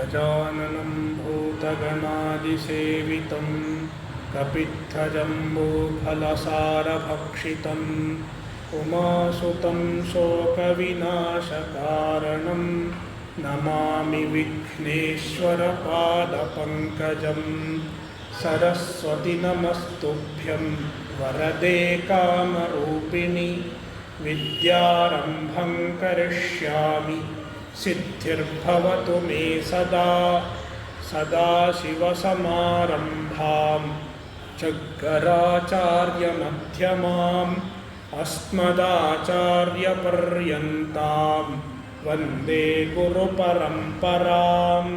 गजाननं भूतगणादिसेवितं कपित्थजम्बूफलसारभक्षितम् उमासुतं शोकविनाशकारणं नमामि विघ्नेश्वरपादपङ्कजं। सरस्वति नमस्तुभ्यं वरदे कामरूपिणि विद्यारम्भं करिष्यामि सिद्धिर्भवतु मे सदा। सदाशिवसमारम्भां शङ्कराचार्यमध्यमाम् अस्मदाचार्यपर्यन्तां वन्दे गुरुपरम्पराम्।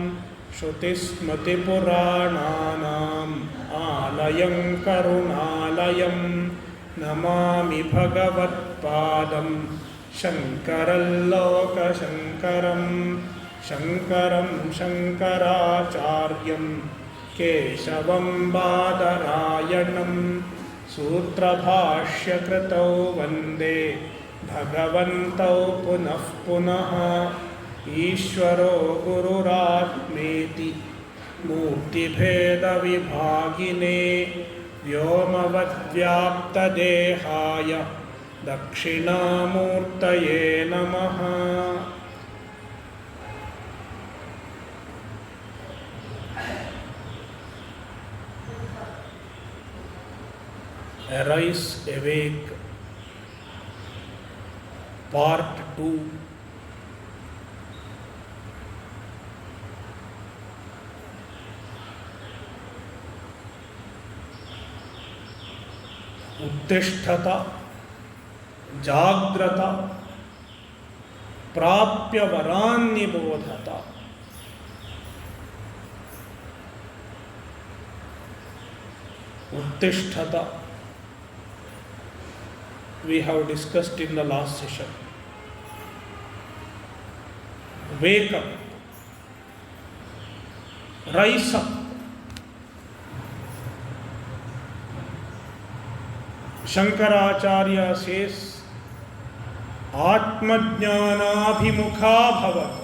श्रुतिस्मृतिपुराणानाम् आलयं करुणालयं नमामि भगवत्पादं शङ्करं लोकशङ्करं। शङ्करं शङ्कराचार्यं केशवं बादरायणं सूत्रभाष्यकृतौ वन्दे भगवन्तौ पुनः पुनः। ईश्वरो गुरुरात्मेति मूर्तिभेदविभागिने व्योमवद्व्याप्तदेहाय दक्षिणामूर्तये नमः। Arise, Awake, Part 2. उत्तिष्ठत जाग्रत प्राप्य वरान्निबोधत। उत्तिष्ठत we have discussed in the last session. Wake up, rise up. Shankaracharya says, Atmajnanabhimukha bhavat.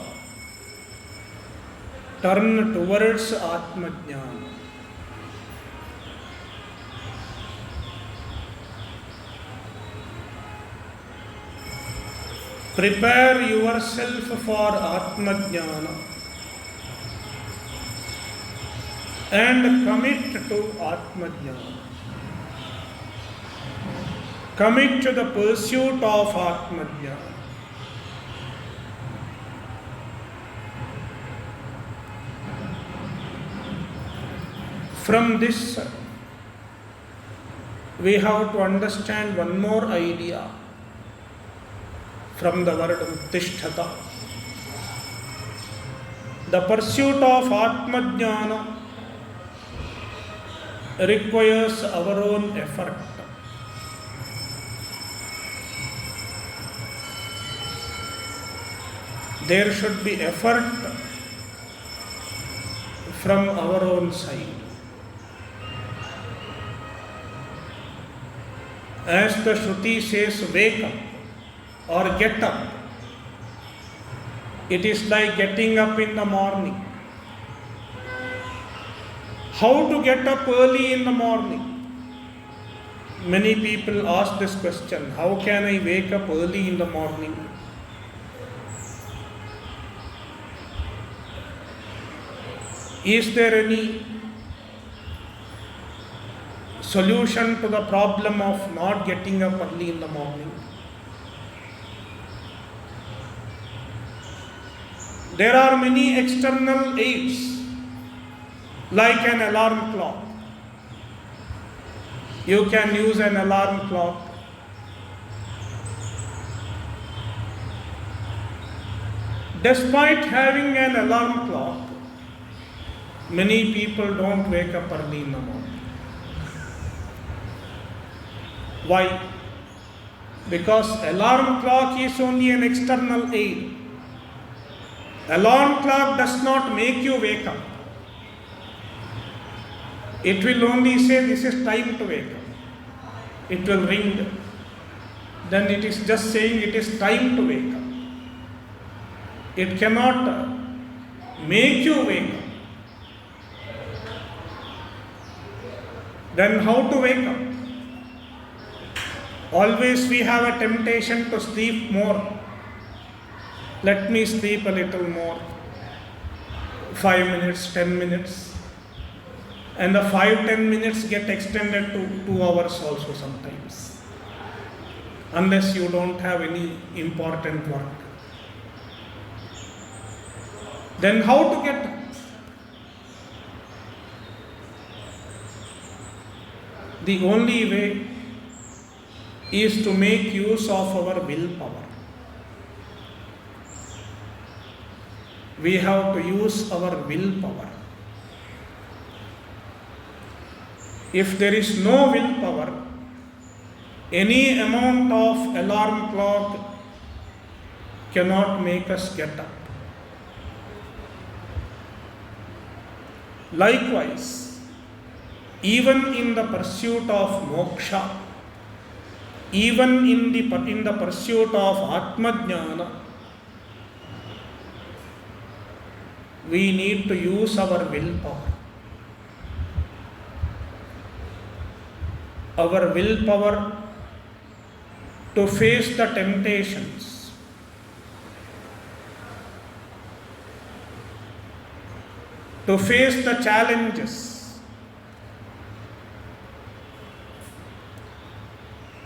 Turn towards Atmajnana. Prepare yourself for Atmajnana and commit to Atmajnana. Commit to the pursuit of Atmajnana. From this, we have to understand one more idea from the word Uttishtata. The pursuit of Atmajnana requires our own effort. There should be effort from our own side. As the Shruti says, wake up or get up. It is like getting up in the morning. How to get up early in the morning? Many people ask this question, how can I wake up early in the morning? Is there any solution to the problem of not getting up early in the morning? There are many external aids, like an alarm clock. You can use an alarm clock. Despite having an alarm clock, many people don't wake up early in the morning. Why? Because alarm clock is only an external aid. Alarm clock does not make you wake up. It will only say this is time to wake up. It will ring. Then it is just saying it is time to wake up. It cannot make you wake up. Then how to wake up? Always we have a temptation to sleep more. Let me sleep a little more. 5 minutes, 10 minutes. And the 5-10 minutes get extended to 2 hours also sometimes. Unless you don't have any important work. Then how to get up? The only way is to make use of our willpower. We have to use our willpower. If there is no willpower, any amount of alarm clock cannot make us get up. Likewise, even in the pursuit of moksha, even in the pursuit of Atmajnana, we need to use our willpower. Our willpower to face the temptations, to face the challenges.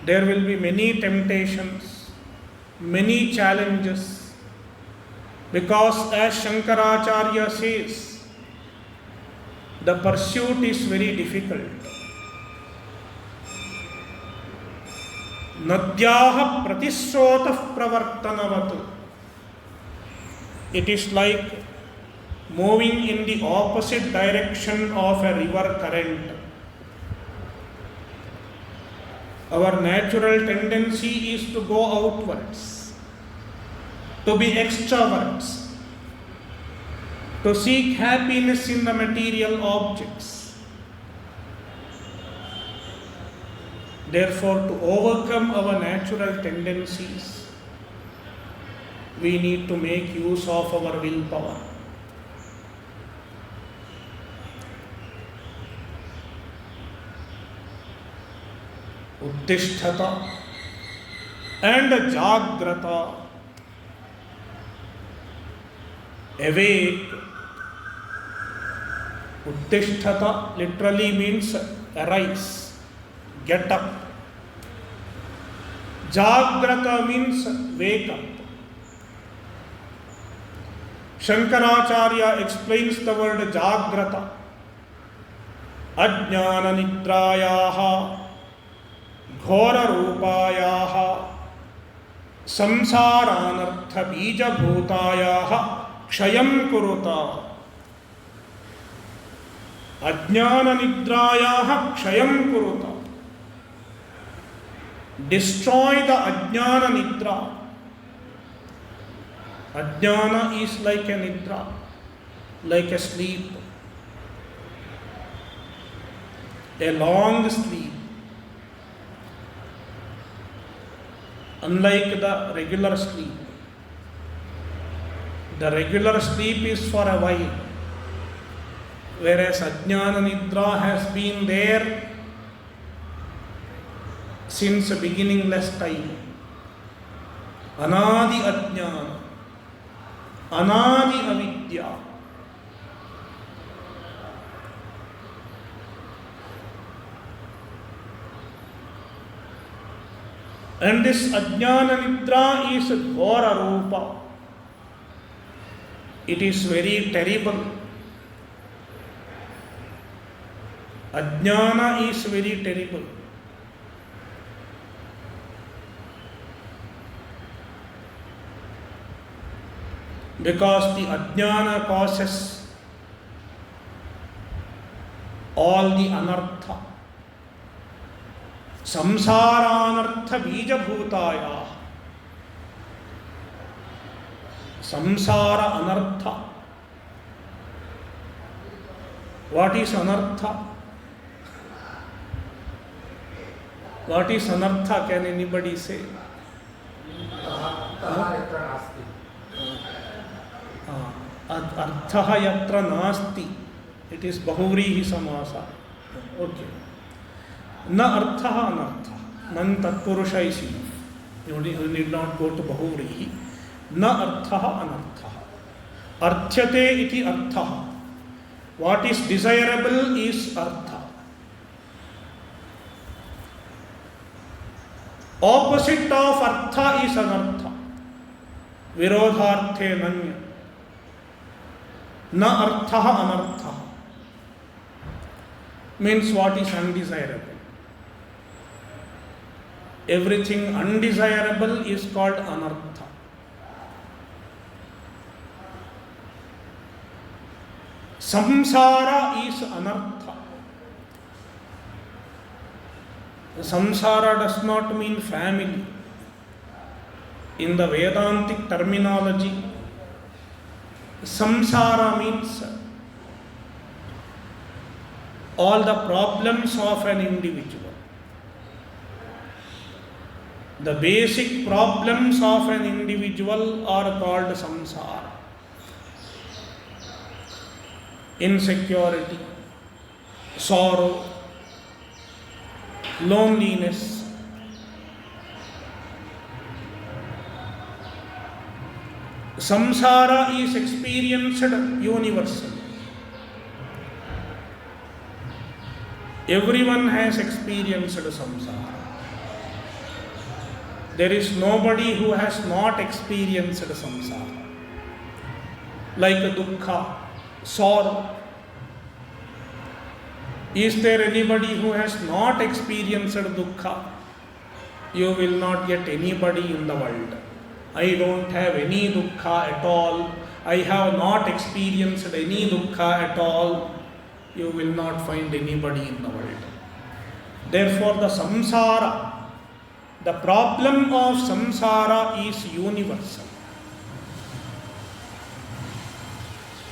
There will be many temptations, many challenges, because as Shankaracharya says, the pursuit is very difficult. Nadyaha pratisrotah pravartanavat. It is like moving in the opposite direction of a river current. Our natural tendency is to go outwards, to be extroverts, to seek happiness in the material objects. Therefore, to overcome our natural tendencies, we need to make use of our willpower. Uttishtata and Jagrata. Awake. Uttishtata literally means arise, get up. Jagrata means wake up. Shankaracharya explains the word Jagrata. Ajnana nidrayaha ghora rupayaha samsaranartha bija bhutayaha kshayam kuruta. Ajnana nidrayaha kshayam kuruta. Destroy the Ajnana Nidra. Ajnana is like a Nidra, like a sleep, a long sleep. Unlike the regular sleep. The regular sleep is for a while, whereas Ajnana Nidra has been there since a beginningless time. Anadi Ajnana, Anadi Avidya. And this Ajnana Nidra is Ghora Rupa. It is very terrible. Ajnana is very terrible. Because the Ajnana causes all the anartha. Samsaranartha bija bhutaya. Samsara anartha. What is anartha? What is anartha? Can anybody say? Arthaha yatra nasti. It is Bahuvrihi samasa. Okay. Na arthaha anarthaha. Nan tatpurusha is enough. You need not go to Bahuvrihi. Na arthaha anarthaha. Arthyate iti arthaha. What is desirable is artha. Opposite of artha is anartha. Virodharthe nanya. Na arthaha anarthaha. Means what is undesirable. Everything undesirable is called anartha. Samsara is anartha. Samsara does not mean family. In the Vedantic terminology, samsara means all the problems of an individual. The basic problems of an individual are called samsara. Insecurity, sorrow, loneliness. Samsara is experienced universally. Everyone has experienced samsara. There is nobody who has not experienced samsara. Like dukkha, sorrow. Is there anybody who has not experienced dukkha? You will not get anybody in the world. I don't have any dukkha at all. I have not experienced any dukkha at all. You will not find anybody in the world. Therefore, the samsara, the problem of samsara is universal.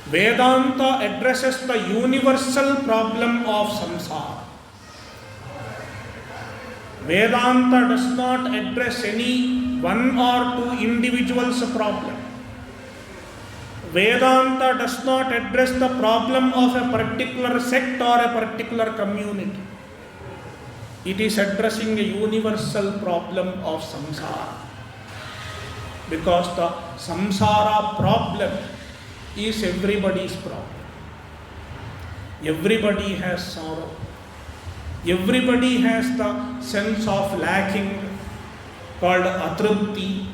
Vedanta addresses the universal problem of samsara. Vedanta does not address any one or two individuals' problem. Vedanta does not address the problem of a particular sect or a particular community. It is addressing a universal problem of samsara. Because the samsara problem is everybody's problem. Everybody has sorrow. Everybody has the sense of lacking called atrupti.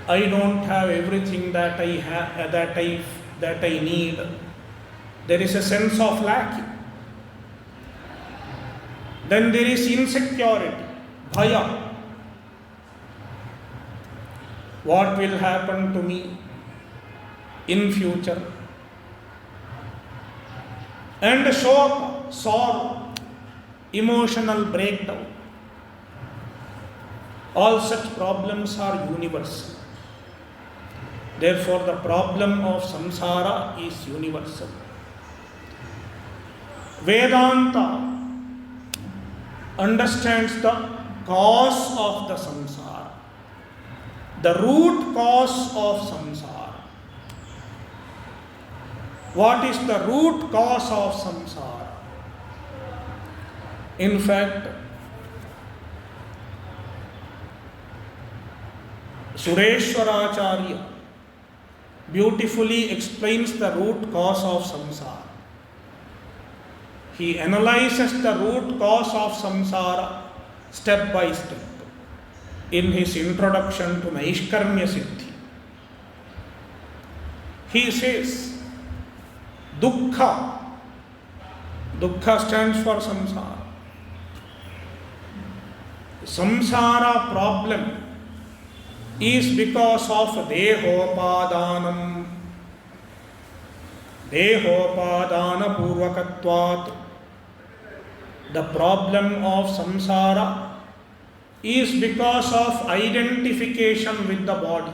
I don't have everything that I need. There is a sense of lacking. Then there is insecurity, bhaya. What will happen to me in future? And shoka, sorrow, emotional breakdown. All such problems are universal. Therefore, the problem of samsara is universal. Vedanta understands the cause of the samsara, the root cause of samsara. What is the root cause of samsara? In fact, Sureshwaracharya beautifully explains the root cause of samsara. He analyzes the root cause of samsara step by step in his introduction to Naishkarmya Siddhi. He says, dukkha, dukkha stands for samsara. Samsara problem is because of dehopadanam, dehopadana purvakatvat. The problem of samsara is because of identification with the body.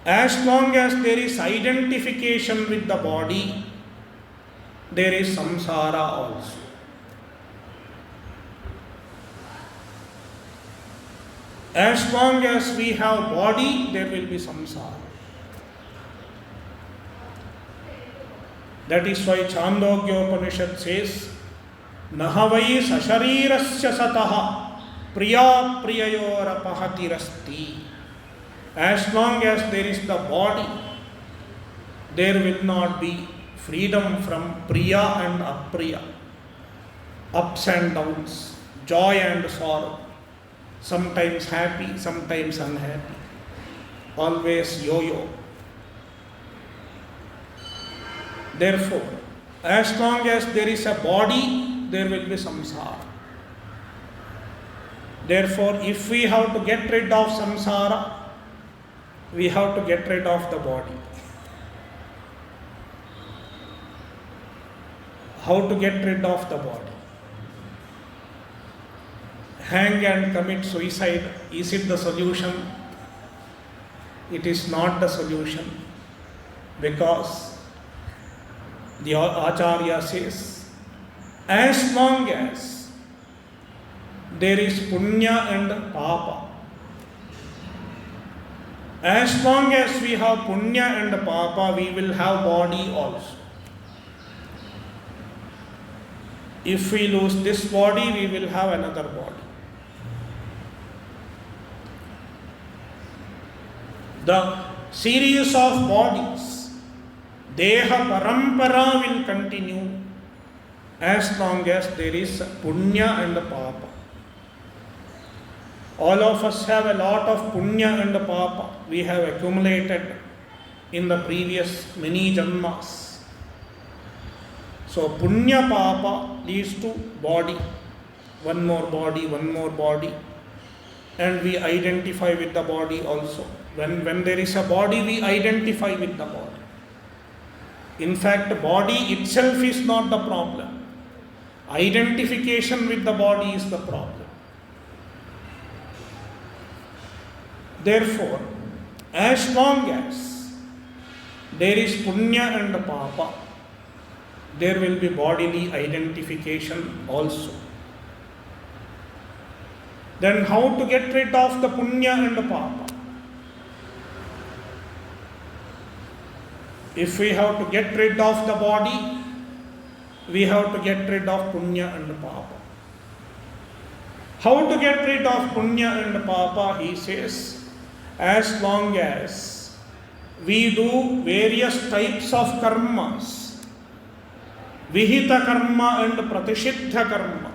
As long as there is identification with the body, there is samsara also. As long as we have body, there will be samsara. That is why Chandogya Upanishad says, Nahavai sasharirasya sataha priya priyayor apahatirasti. As long as there is the body, there will not be freedom from priya and apriya, ups and downs, joy and sorrow, sometimes happy, sometimes unhappy, always yo-yo. Therefore, as long as there is a body, there will be samsara. Therefore, if we have to get rid of samsara, we have to get rid of the body. How to get rid of the body? Hang and commit suicide, is it the solution? It is not the solution, because the Acharya says, as long as there is punya and papa, as long as we have punya and papa, we will have body also. If we lose this body, we will have another body. The series of bodies, Deha Parampara, will continue as long as there is punya and papa. All of us have a lot of punya and papa we have accumulated in the previous many janmas. So punya papa leads to body, one more body, and we identify with the body also. When there is a body, we identify with the body. In fact, body itself is not the problem. Identification with the body is the problem. Therefore, as long as there is punya and papa, there will be bodily identification also. Then how to get rid of the punya and papa? If we have to get rid of the body, we have to get rid of punya and papa. How to get rid of punya and papa? He says, as long as we do various types of karmas, vihita karma and pratishiddha karma,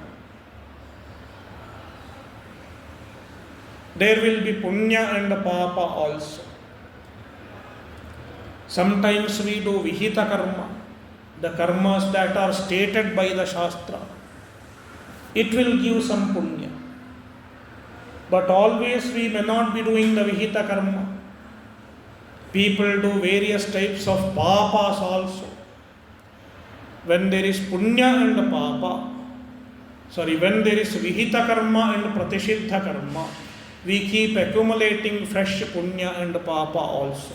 there will be punya and papa also. Sometimes we do vihita karma, the karmas that are stated by the Shastra. It will give some punya. But always we may not be doing the vihita karma. People do various types of papas also. When there is punya and papa, when there is vihita karma and pratishiddha karma, we keep accumulating fresh punya and papa also.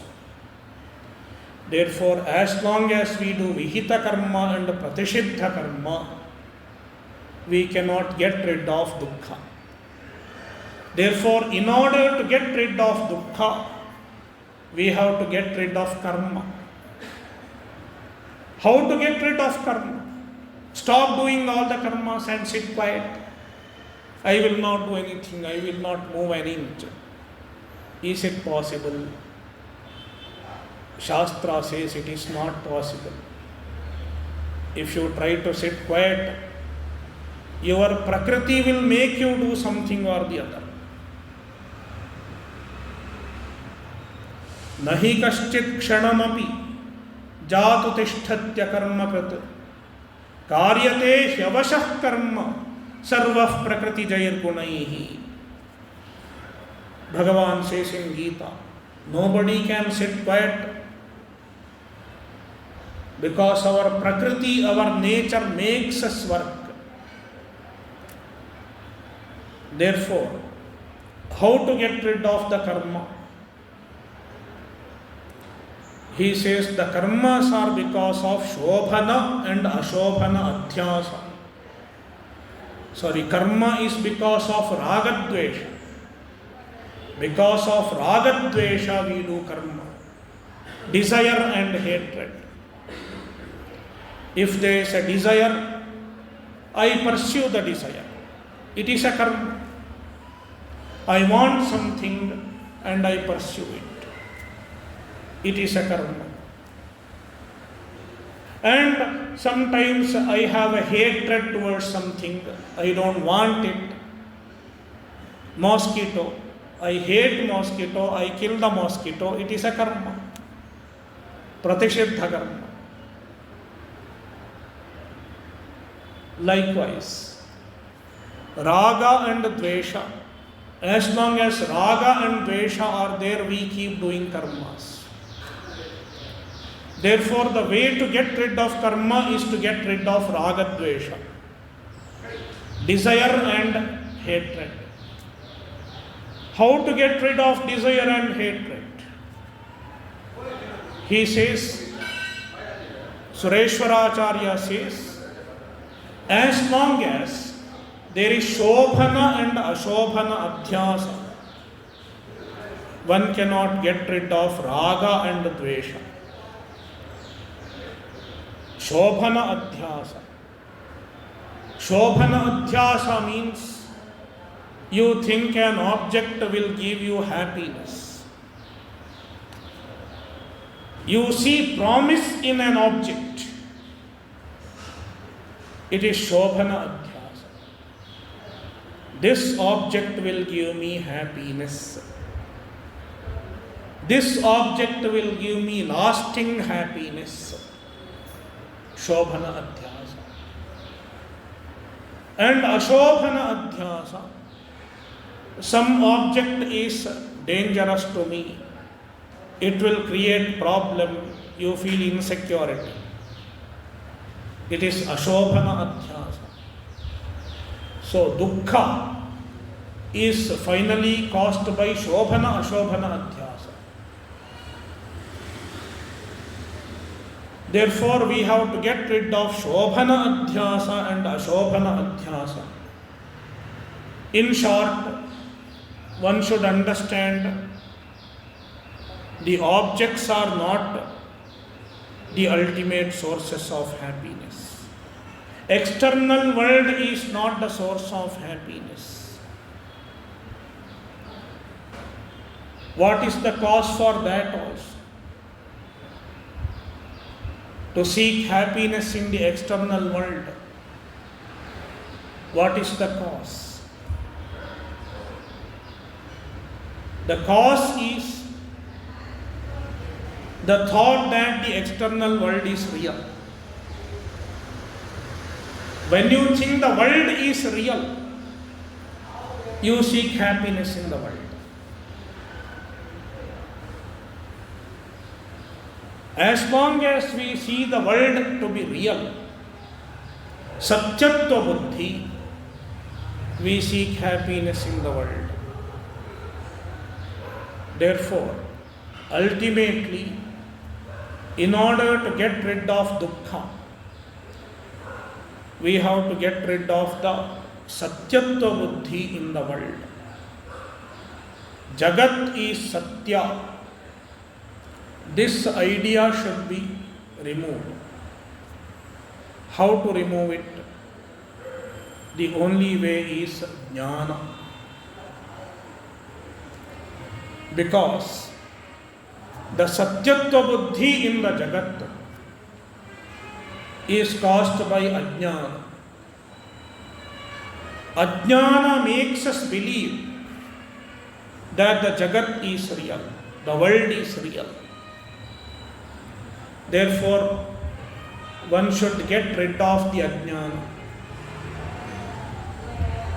Therefore, as long as we do vihita karma and pratishiddha karma, we cannot get rid of dukkha. Therefore, in order to get rid of dukkha, we have to get rid of karma. How to get rid of karma? Stop doing all the karmas and sit quiet. I will not do anything, I will not move an inch. Is it possible? Shastra says it is not possible. If you try to sit quiet, your prakriti will make you do something or the other. Nahi kaschit kshanamapi jatu tishthatya karma krat karyate hyavashah karma sarvah prakriti jayir gunaihi. Bhagavan says in Gita, nobody can sit quiet because our prakriti, our nature makes us work. Therefore, how to get rid of the karma? He says the karmas are because of shobhana and ashobhana adhyasa. Karma is because of ragadvesha. Because of ragadvesha we do karma. Desire and hatred. If there is a desire, I pursue the desire. It is a karma. I want something and I pursue it. It is a karma. And sometimes I have a hatred towards something. I don't want it. Mosquito. I hate mosquito. I kill the mosquito. It is a karma. Pratishiddha karma. Likewise, raga and dvesha. As long as raga and dvesha are there, we keep doing karmas. Therefore, the way to get rid of karma is to get rid of raga dvesha, desire and hatred. How to get rid of desire and hatred? He says, Sureshwaracharya says, as long as there is shobhana and ashobhana adhyasa, one cannot get rid of raga and dvesha. Shobhana adhyasa. Shobhana adhyasa means you think an object will give you happiness. You see promise in an object. It is shobhana adhyasa. This object will give me happiness. This object will give me lasting happiness. Shobhana adhyasa. And ashobhana adhyasa. Some object is dangerous to me. It will create problem. You feel insecurity. It is ashobhana adhyasa. So dukkha is finally caused by shobhana ashobhana adhyasa. Therefore, we have to get rid of shobhana adhyasa and ashobhana adhyasa. In short, one should understand the objects are not the ultimate sources of happiness. External world is not the source of happiness. What is the cause for that also? To seek happiness in the external world. What is the cause? The cause is the thought that the external world is real. When you think the world is real, you seek happiness in the world. As long as we see the world to be real, satyatva buddhi, we seek happiness in the world. Therefore, ultimately, in order to get rid of dukkha, we have to get rid of the satyatva buddhi in the world. Jagat is satya. This idea should be removed. How to remove it? The only way is jnana. Because the satyatva buddhi in the jagat is caused by ajnana. Ajnana makes us believe that the jagat is real, the world is real. Therefore, one should get rid of the ajnana.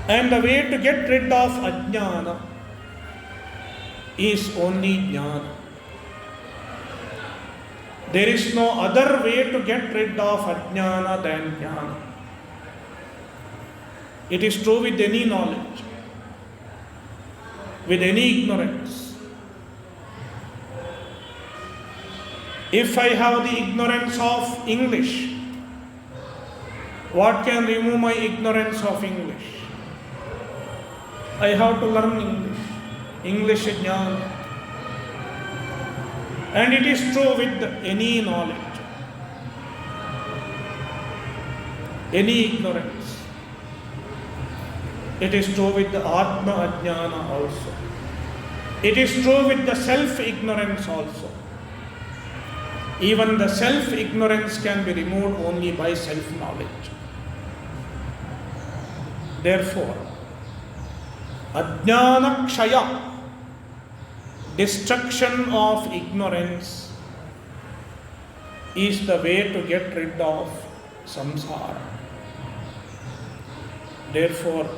And the way to get rid of ajnana is only jnana. There is no other way to get rid of ajnana than jnana. It is true with any knowledge, with any ignorance. If I have the ignorance of English, what can remove my ignorance of English? I have to learn English. English jnana. And it is true with any knowledge, any ignorance. It is true with the Atma Ajnana also. It is true with the self-ignorance also. Even the self-ignorance can be removed only by self-knowledge. Therefore, Ajnana Kshaya, destruction of ignorance, is the way to get rid of samsara. Therefore,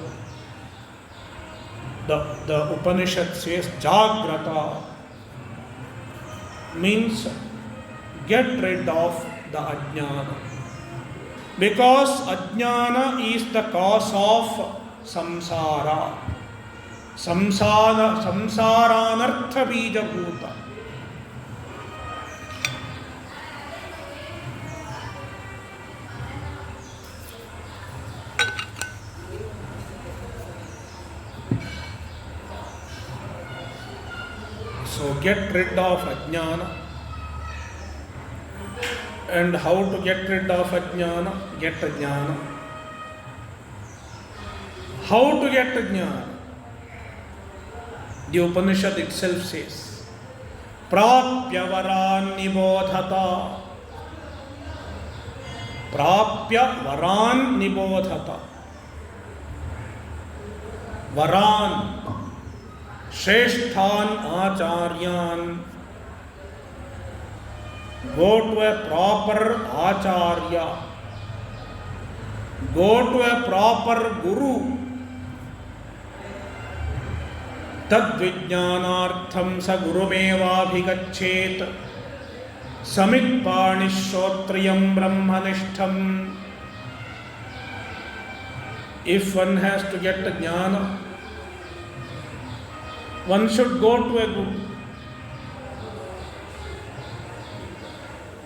the Upanishad says Jagrata means get rid of the Ajnana. Because Ajnana is the cause of samsara. Samsaranartha bija bhuta. So get rid of Ajnana. And how to get rid of Ajnana? Get Jnana. How to get Jnana? The Upanishad itself says, Prapya varan nibodhata. Prapya varan nibodhata. Varan, Shresthan Acharyan. Go to a proper Acharya. Go to a proper Guru. Tadvijnanartham sa gurumevabhigachet. Samitpanishshotriyam brahmanishtham. If one has to get a jnana, one should go to a guru.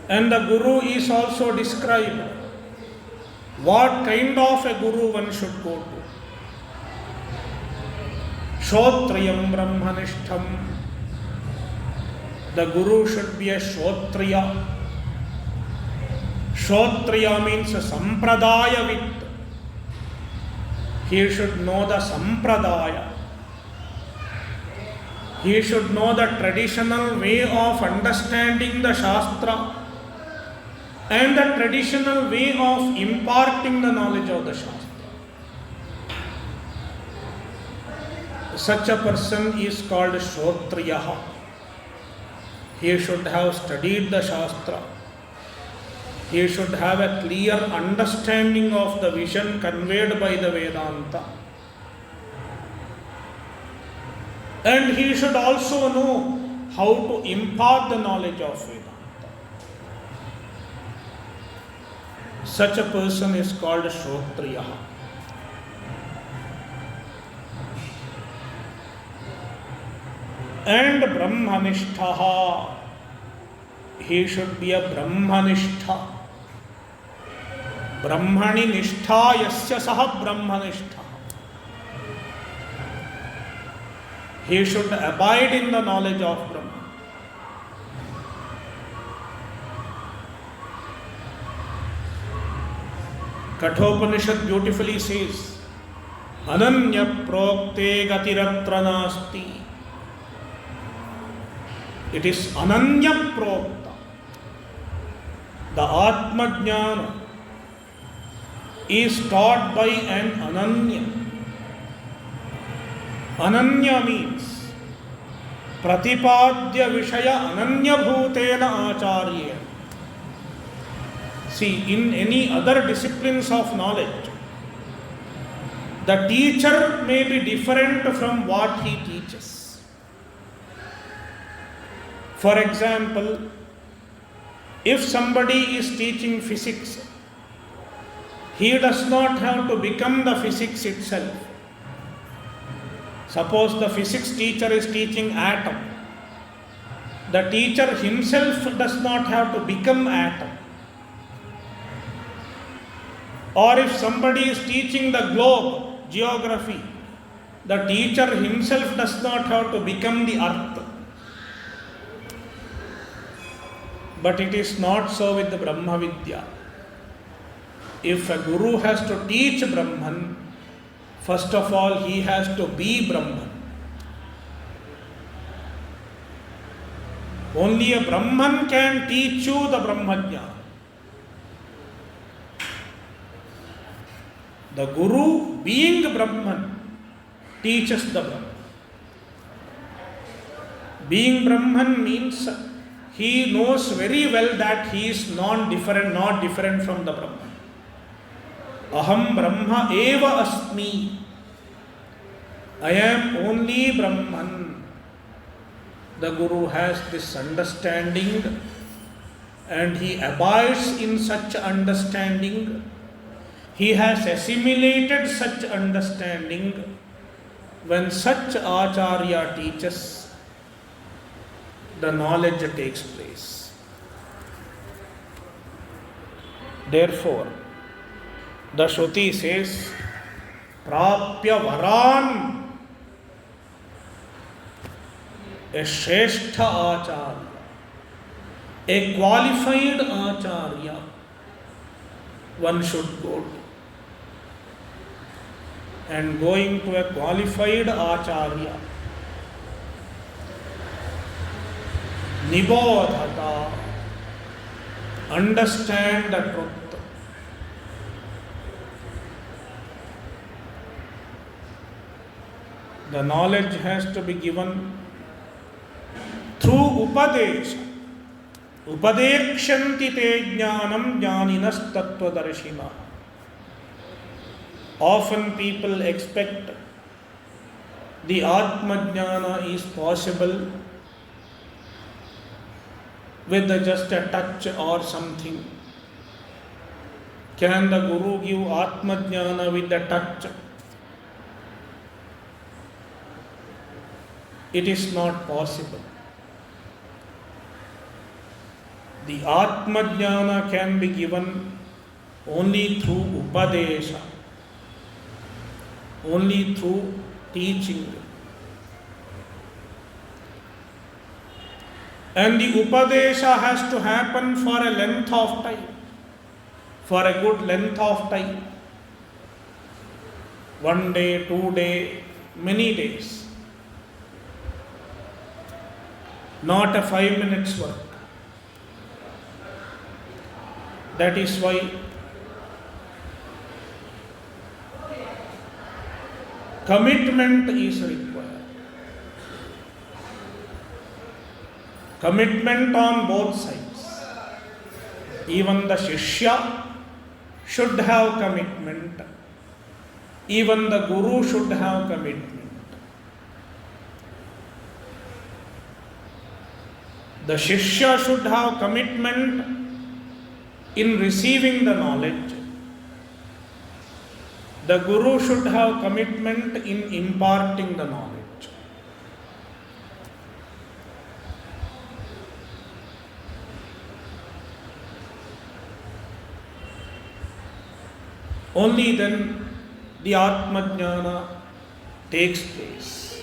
And the guru is also described. What kind of a guru one should go to? Shotriyam brahmanishtham. The guru should be a Shotriya. Shotriya means a sampradayavit. He should know the sampradaya. He should know the traditional way of understanding the Shastra and the traditional way of imparting the knowledge of the Shastra. Such a person is called Shotriya. He should have studied the Shastra. He should have a clear understanding of the vision conveyed by the Vedanta. And he should also know how to impart the knowledge of Vedanta. Such a person is called Shotriya. And Brahmanishtaha. He should be a Brahmanishta. Brahmani nishtha yasya saha Brahmanishta. He should abide in the knowledge of Brahman. Kathopanishad beautifully says, Ananya prokte gatiratra nasti. It is Ananya prokta. The Atma Jnana is taught by an Ananya. Ananya means Pratipadya Vishaya Ananya Bhutena Acharya. See, in any other disciplines of knowledge, the teacher may be different from what he teaches. For example, if somebody is teaching physics, he does not have to become the physics itself. Suppose the physics teacher is teaching atom. The teacher himself does not have to become atom. Or if somebody is teaching the globe, geography, The teacher himself does not have to become the earth. But it is not so with the Brahma Vidya. If a guru has to teach Brahman, first of all he has to be Brahman. Only a Brahman can teach you the Brahmajnana. The Guru, being Brahman, teaches the Brahman. Being Brahman means he knows very well that he is not different from the Brahman. Aham Brahma eva asmi. I am only Brahman. The Guru has this understanding and he abides in such understanding. He has assimilated such understanding. When such Acharya teaches, the knowledge takes place. Therefore, the Shruti says, Prapya Varan, a Shrestha Acharya, a qualified Acharya, one should go to. And going to a qualified Acharya, Nibodhata, understand the truth. The knowledge has to be given through Upadesha. Upadekshanti te jnanam jnaninas tattvadarshina. Often people expect the Atmajnana is possible with just a touch or something. Can the Guru give Atmajnana with a touch? It is not possible. The Atmajnana can be given only through Upadesha, only through teaching. And the Upadesha has to happen for a length of time, for a good length of time. 1 day, 2 days, many days. Not a 5 minutes work. That is why commitment is required. Commitment on both sides. Even the Shishya should have commitment. Even the Guru should have commitment. The Shishya should have commitment in receiving the knowledge. The Guru should have commitment in imparting the knowledge. Only then the Atmajnana takes place.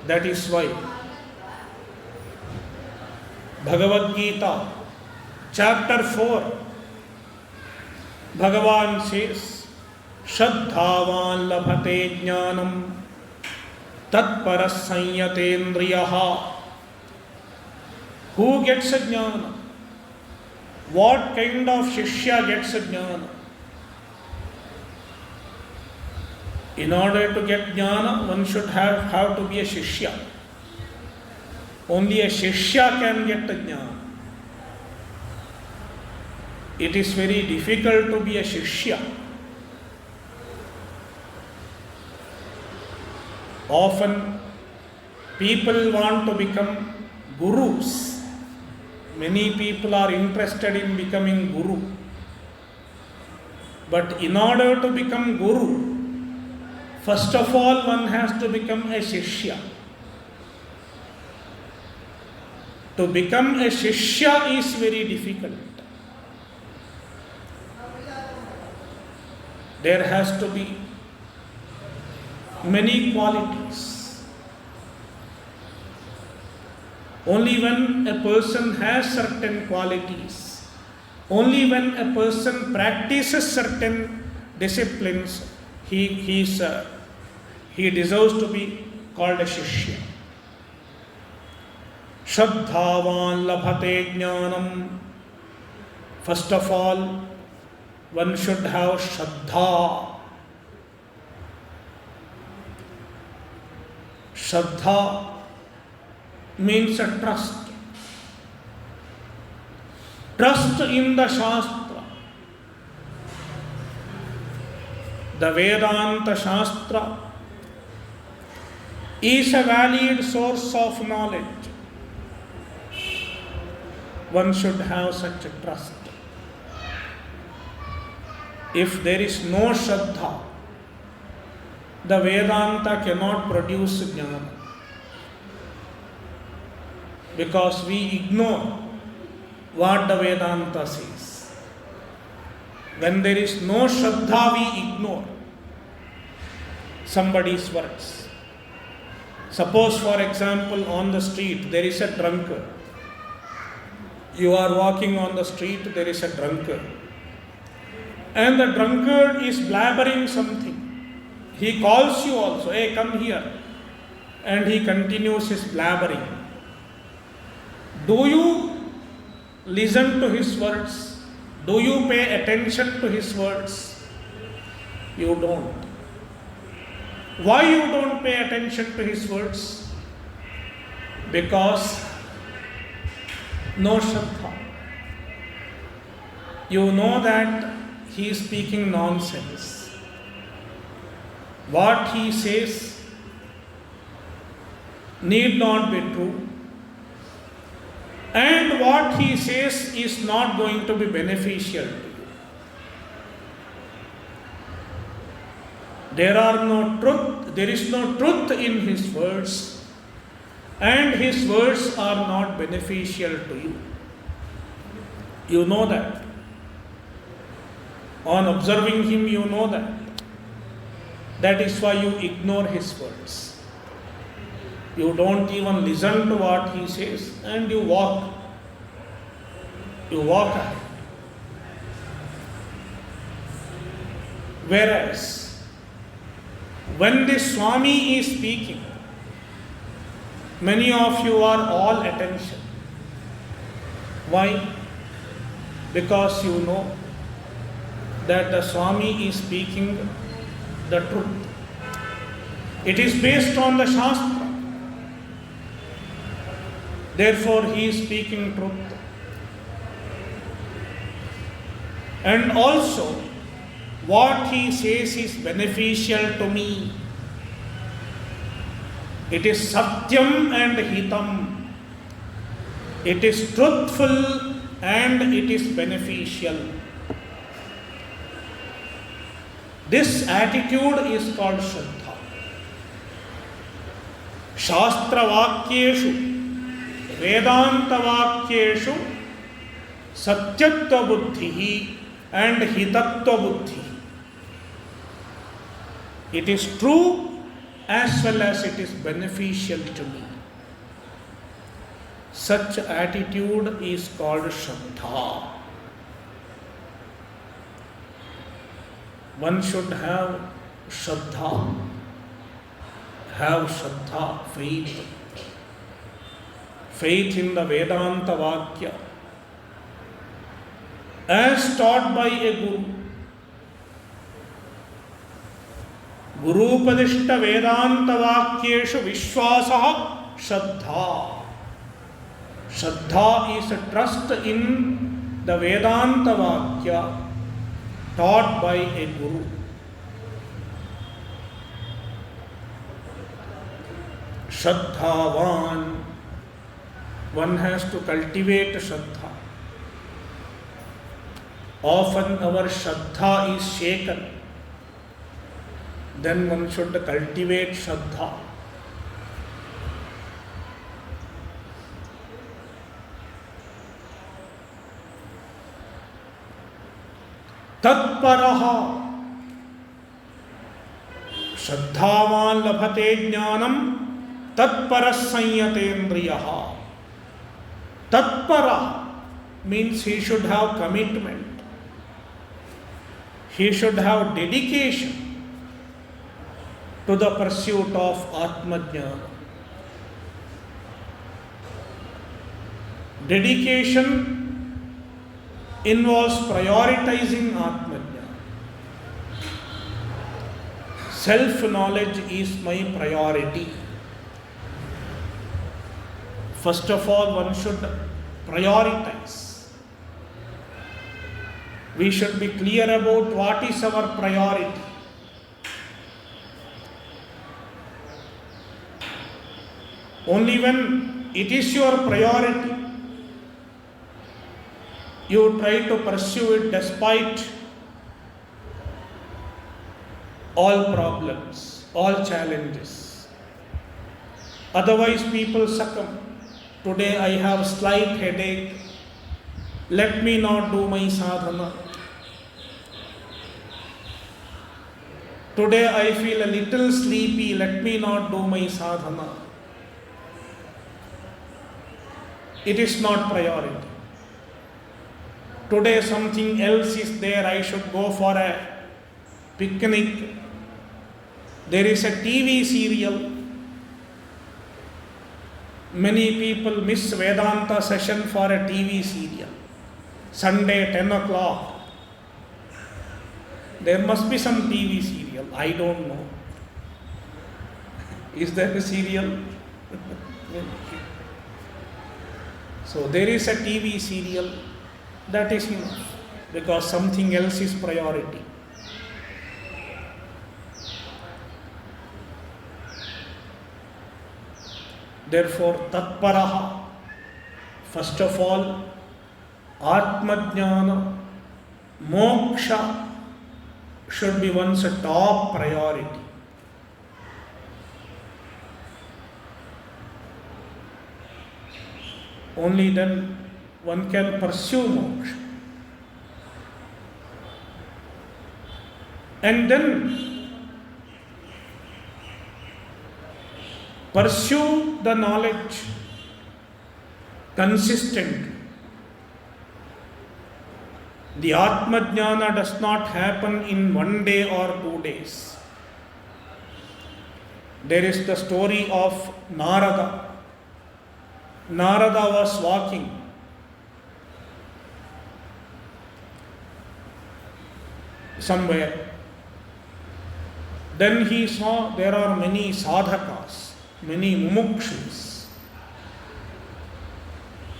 That is why Bhagavad Gita, chapter 4, Bhagavan says, Shraddhavan labhate jnanam tatparas sanyatendriyaha. Who gets a jnana? What kind of Shishya gets a jnana? In order to get jnana, one should have to be a Shishya. Only a Shishya can get a jnana. It is very difficult to be a Shishya. Often people want to become Gurus. Many people are interested in becoming Guru. But in order to become Guru, first of all one has to become a Shishya. To become a Shishya is very difficult. There has to be many qualities. Only when a person has certain qualities, only when a person practices certain disciplines, he deserves to be called a Shishya. Shraddhavan labhate jnanam. First of all, one should have Shraddha. Shraddha means a trust. Trust in the Shastra. The Vedanta Shastra is a valid source of knowledge. One should have such a trust. If there is no Shraddha, the Vedanta cannot produce jnana. Because we ignore what the Vedanta says. When there is no Shraddha, we ignore somebody's words. Suppose, for example, on the street there is a drunkard. You are walking on the street, there is a drunkard. And the drunkard is blabbering something. He calls you also, hey, come here. And he continues his blabbering. Do you listen to his words? Do you pay attention to his words? You don't. Why you don't pay attention to his words? Because no Shraddha. You know that he is speaking nonsense. What he says need not be true. And what he says is not going to be beneficial to you. There is no truth in his words, and his words are not beneficial to you. You know that. On observing him, you know that. That is why you ignore his words. You don't even listen to what he says, and you walk. You walk ahead. Whereas, when the Swami is speaking, many of you are all attention. Why? Because you know that the Swami is speaking the truth. It is based on the Shastra. Therefore, he is speaking truth. And also, what he says is beneficial to me. It is Satyam and Hitam. It is truthful and it is beneficial. This attitude is called Shraddha. Shastra Vakyeshu, Vedanta Vakyeshu, Satyatva Buddhi and Hitatva Buddhi. It is true as well as it is beneficial to me. Such attitude is called Shraddha. One should have Shraddha, faith. Faith in the Vedanta Vakya as taught by a Guru. Gurupadishta Vedanta Vakyeshu Vishwasaha Shraddha. Shraddha is a trust in the Vedanta Vakya taught by a Guru. Shraddhavan. One has to cultivate Shraddha. Often our Shraddha is shaken. Then one should cultivate Shraddha. Tatparaha. Shraddhavan labhate jnanam tatpara sanyatendriyaha. Tatpara means he should have commitment. He should have dedication to the pursuit of Atmajnana. Dedication involves prioritizing Atmajnana. Self-knowledge is my priority. First of all, one should prioritize. We should be clear about what is our priority. Only when it is your priority, you try to pursue it despite all problems, all challenges. Otherwise, people succumb. Today I have slight headache. Let me not do my sadhana. Today I feel a little sleepy. Let me not do my sadhana. It is not priority. Today something else is there. I should go for a picnic. There is a TV serial. Many people miss Vedanta session for a TV serial. Sunday 10 o'clock. There must be some TV serial. I don't know. Is there a serial? So there is a TV serial. That is enough. Because something else is priority. Therefore, tatparaha, first of all, Atmajnana, moksha should be one's top priority. Only then one can pursue moksha. And then pursue the knowledge consistently. The Atmajnana does not happen in 1 day or 2 days. There is the story of Narada. Narada was walking. Somewhere. Then he saw there are many sadhakas, many mumukshus,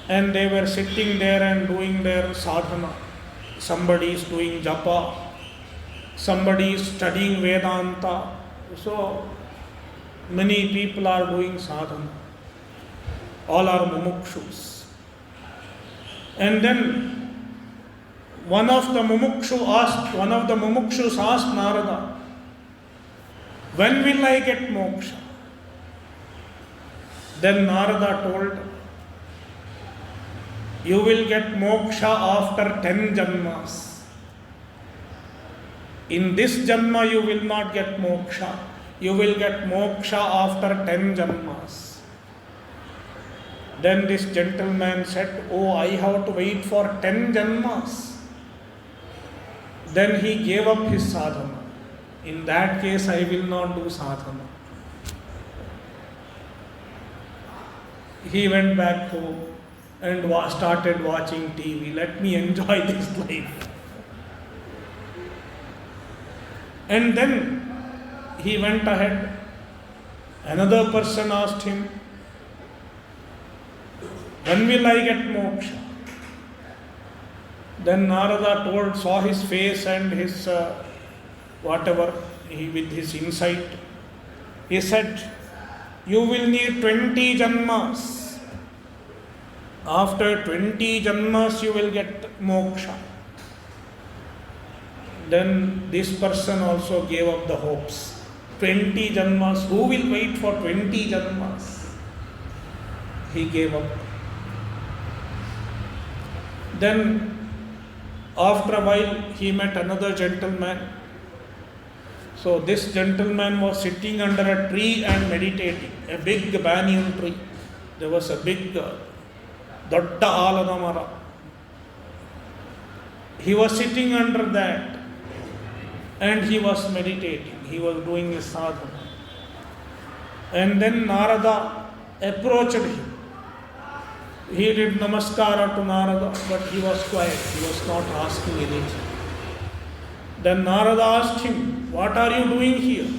and they were sitting there and doing their sadhana. Somebody is doing japa, somebody is studying Vedanta. So many people are doing sadhana. All are mumukshus. And then one of the mumukshus asked Narada, when will I get moksha? Then Narada told, you will get moksha after 10 janmas. In this janma you will not get moksha. You will get moksha after 10 janmas. Then this gentleman said, oh, I have to wait for 10 janmas. Then he gave up his sadhana. In that case, I will not do sadhana. He went back home and started watching TV. Let me enjoy this life. And then he went ahead. Another person asked him, when will I get moksha? Then Narada saw his face and his with his insight. He said, you will need 20 janmas. After 20 janmas you will get moksha. Then this person also gave up the hopes. 20 janmas, who will wait for 20 janmas? He gave up. Then after a while he met another gentleman. So this gentleman was sitting under a tree and meditating, a big banyan tree. There was a big Dotta Alada Mara. He was sitting under that and he was meditating. He was doing his sadhana. And then Narada approached him. He did namaskara to Narada, but he was quiet. He was not asking anything. Then Narada asked him, "What are you doing here?"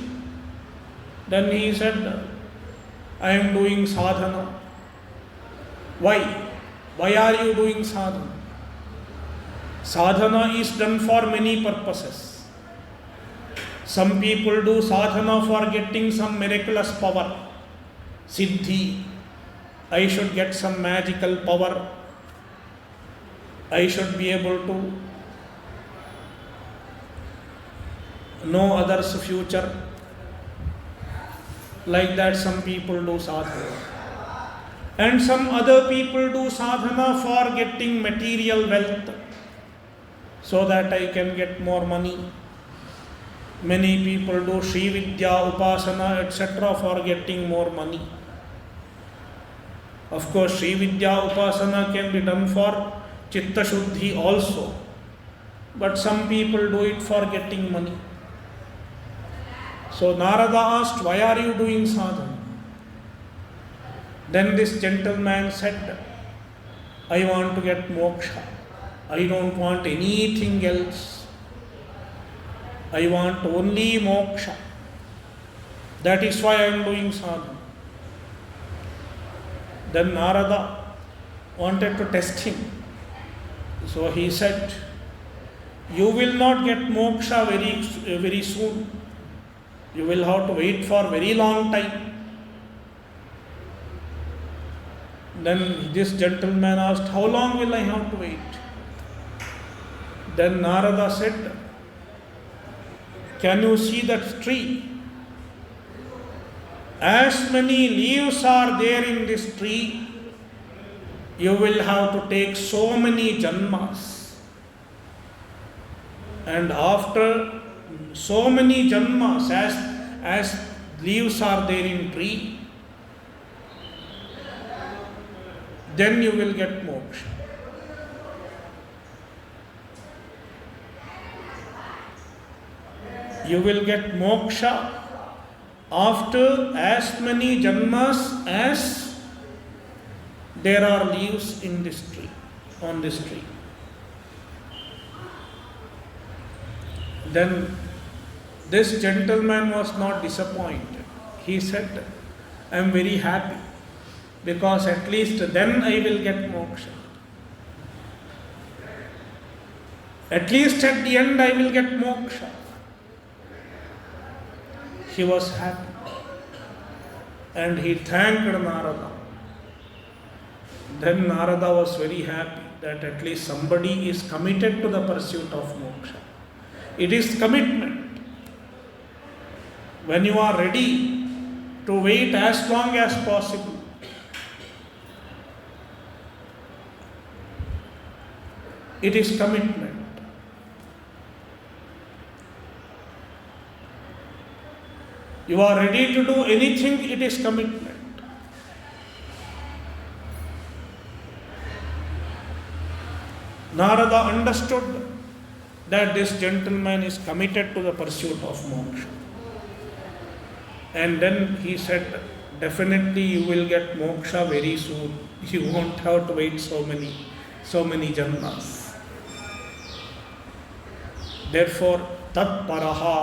Then he said, "I am doing sadhana." "Why? Why are you doing sadhana?" Sadhana is done for many purposes. Some people do sadhana for getting some miraculous power, siddhi. I should get some magical power. I should be able to know others' future. Like that, some people do sadhana. And some other people do sadhana for getting material wealth, so that I can get more money. Many people do Sri Vidya, Upasana, etc. for getting more money. Of course, Sri Vidya Upasana can be done for Chitta Shuddhi also. But some people do it for getting money. So Narada asked, "Why are you doing sadhana?" Then this gentleman said, "I want to get moksha. I don't want anything else. I want only moksha. That is why I am doing sadhana." Then Narada wanted to test him. So he said, "You will not get moksha very soon. You will have to wait for a very long time." Then this gentleman asked, "How long will I have to wait?" Then Narada said, "Can you see that tree? As many leaves are there in this tree, you will have to take so many janmas. And after so many janmas, as leaves are there in tree, then you will get moksha." You will get moksha after as many janmas as there are leaves in this tree, on this tree. Then this gentleman was not disappointed. He said, "I am very happy, because at least then I will get moksha. At least at the end I will get moksha." He was happy and he thanked Narada. Then Narada was very happy that at least somebody is committed to the pursuit of moksha. It is commitment. When you are ready to wait as long as possible, it is commitment. You are ready to do anything, it is commitment. Narada understood that this gentleman is committed to the pursuit of moksha. And then he said, "Definitely you will get moksha very soon. You won't have to wait so many janmas. Therefore, tat paraha."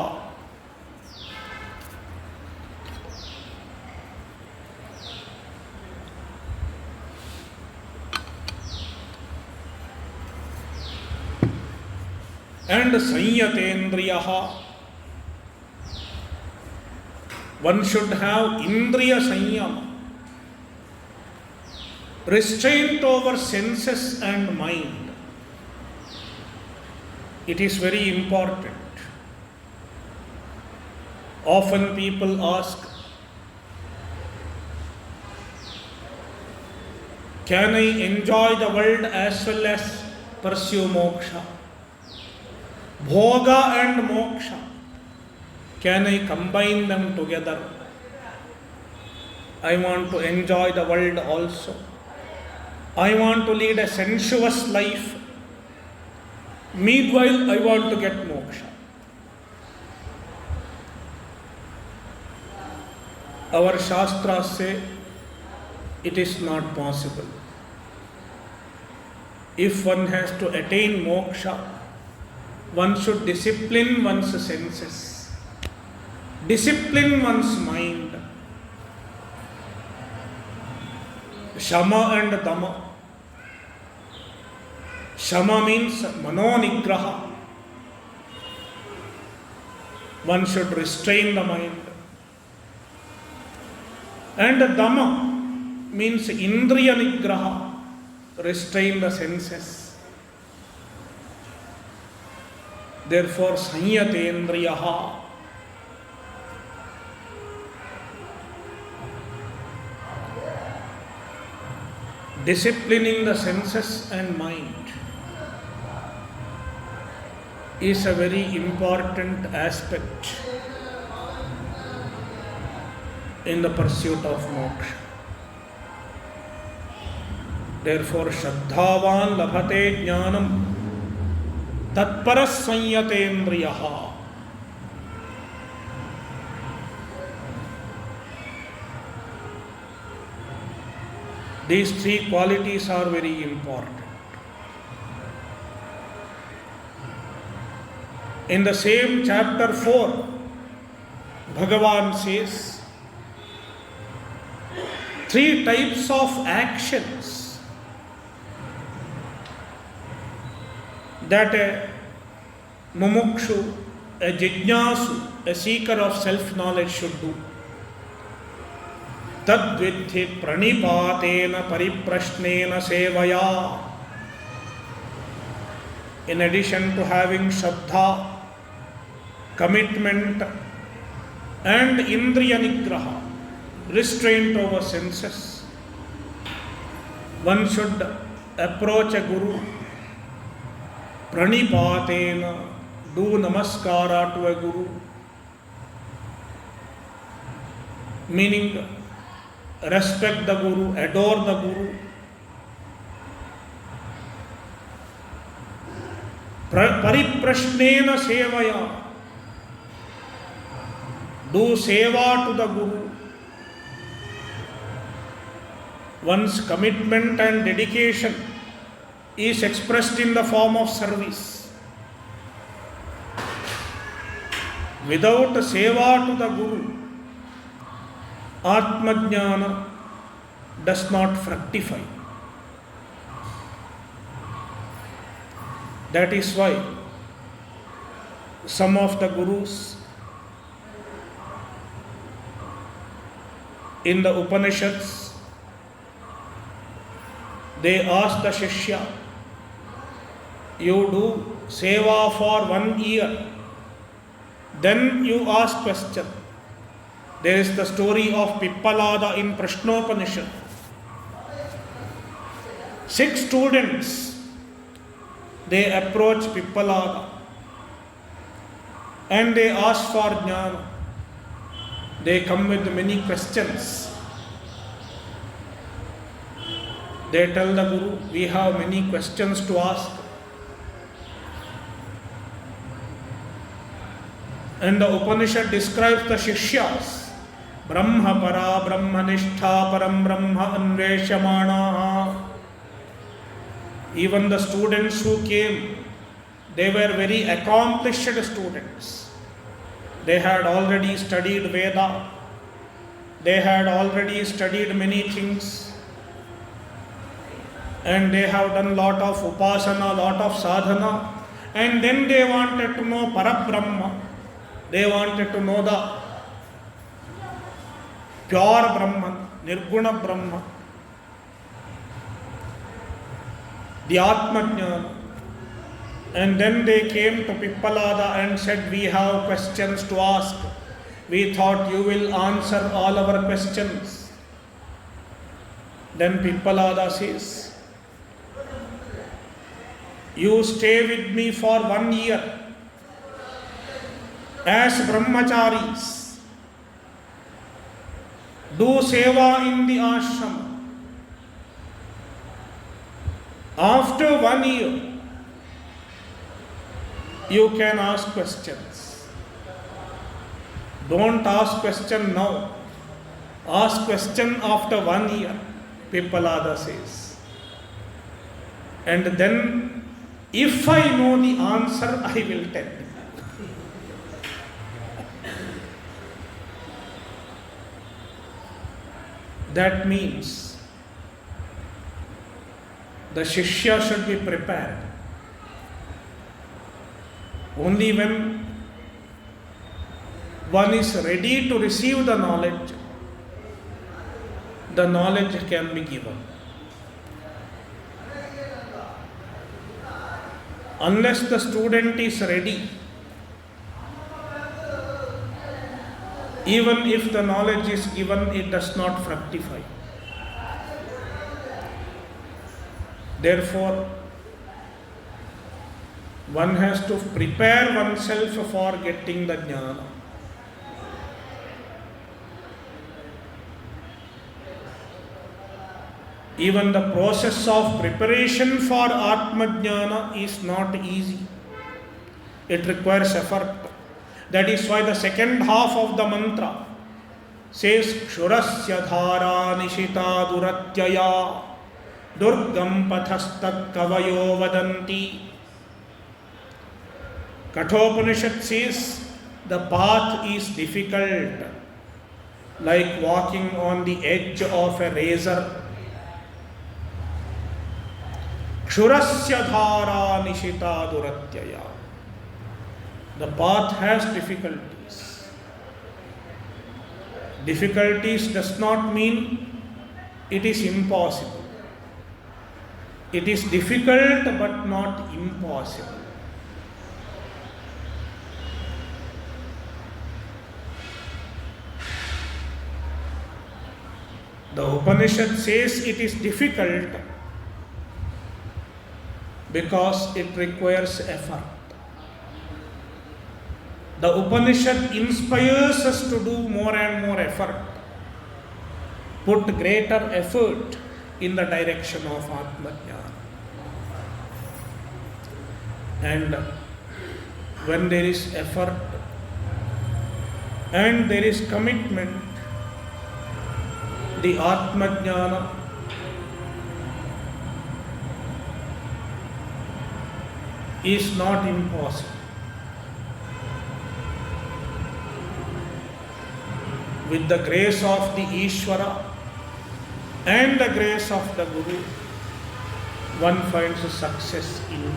And sanyatendriyaha. One should have indriya sanyama, restraint over senses and mind. It is very important. Often people ask, "Can I enjoy the world as well as pursue moksha?" Bhoga and moksha. Can I combine them together? I want to enjoy the world also. I want to lead a sensuous life. Meanwhile, I want to get moksha. Our Shastras say it is not possible. If one has to attain moksha, one should discipline one's senses, discipline one's mind. Shama and Dhamma. Shama means manonigraha. One should restrain the mind. And Dhamma means indriya nigraha, restrain the senses. Therefore, sanyatendriyaha. Disciplining the senses and mind is a very important aspect in the pursuit of moksha. Therefore, Shraddhavan labhate jnanam tatparas sanyatendriyaha. These three qualities are very important. In the same chapter 4, Bhagavan says, 3 types of actions that a mumukshu, a jijnasu, a seeker of self-knowledge should do. Tadvidhi pranipatena pariprashnena sevaya. In addition to having shraddha, commitment and indriya nigraha, restraint over senses, one should approach a guru pranipatena, do namaskara to a guru, meaning respect the guru, adore the guru. Pariprashnena sevaya, do seva to the guru. One's commitment and dedication is expressed in the form of service. Without seva to the guru, Atmajnana does not fructify. That is why some of the gurus in the Upanishads, they ask the Shishya, you do seva for 1 year, then you ask question. There is the story of Pippalada in Prashnopanishad. 6 students, they approach Pippalada and they ask for jnana. They come with many questions. They tell the Guru, we have many questions to ask. And the Upanishad describes the Shishyas. Brahma para, Brahmanishtha param Brahma anveshamana. Even the students who came, they were very accomplished students. They had already studied Veda. They had already studied many things. And they have done lot of upasana, lot of sadhana. And then they wanted to know Parabrahma. They wanted to know the pure Brahman, Nirguna Brahma, the Atmajnana. And then they came to Pippalada and said, we have questions to ask. We thought you will answer all our questions. Then Pippalada says, you stay with me for 1 year. as brahmacharis, do seva in the ashrama. After 1 year, you can ask questions. Don't ask question now. Ask question after 1 year, Pippalada says. And then, if I know the answer, I will tell you. That means the Shishya should be prepared. Only when one is ready to receive the knowledge can be given. Unless the student is ready, even if the knowledge is given, it does not fructify. Therefore, one has to prepare oneself for getting the jnana. Even the process of preparation for Atma Jnana is not easy. It requires effort. That is why the second half of the mantra says Kshurasya dhara nishita duratyaya durgam pathastat kavayo vadanti. Kathopanishad says the path is difficult, like walking on the edge of a razor. Kshurasya dhara nishita duratyaya. The path has difficulties. Difficulties does not mean it is impossible. It is difficult but not impossible. The Upanishad says it is difficult because it requires effort. The Upanishad inspires us to do more and more effort, put greater effort in the direction of Atma Jnana. And when there is effort and there is commitment, the Atma Jnana is not impossible. With the grace of the Ishvara and the grace of the Guru, one finds success in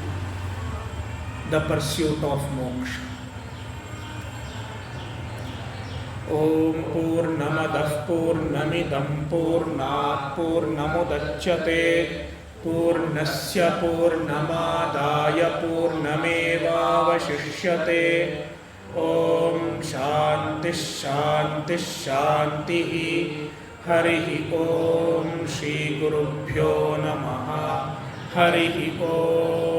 the pursuit of moksha. Om Purnamadah Purnamidam Purnat Purnamudachyate Purnasya Purnamadaya Purnamevavashishyate. Om Shanti Shanti Shanti. Harihi Om Shri Gurubhyo Namaha. Harihi Om.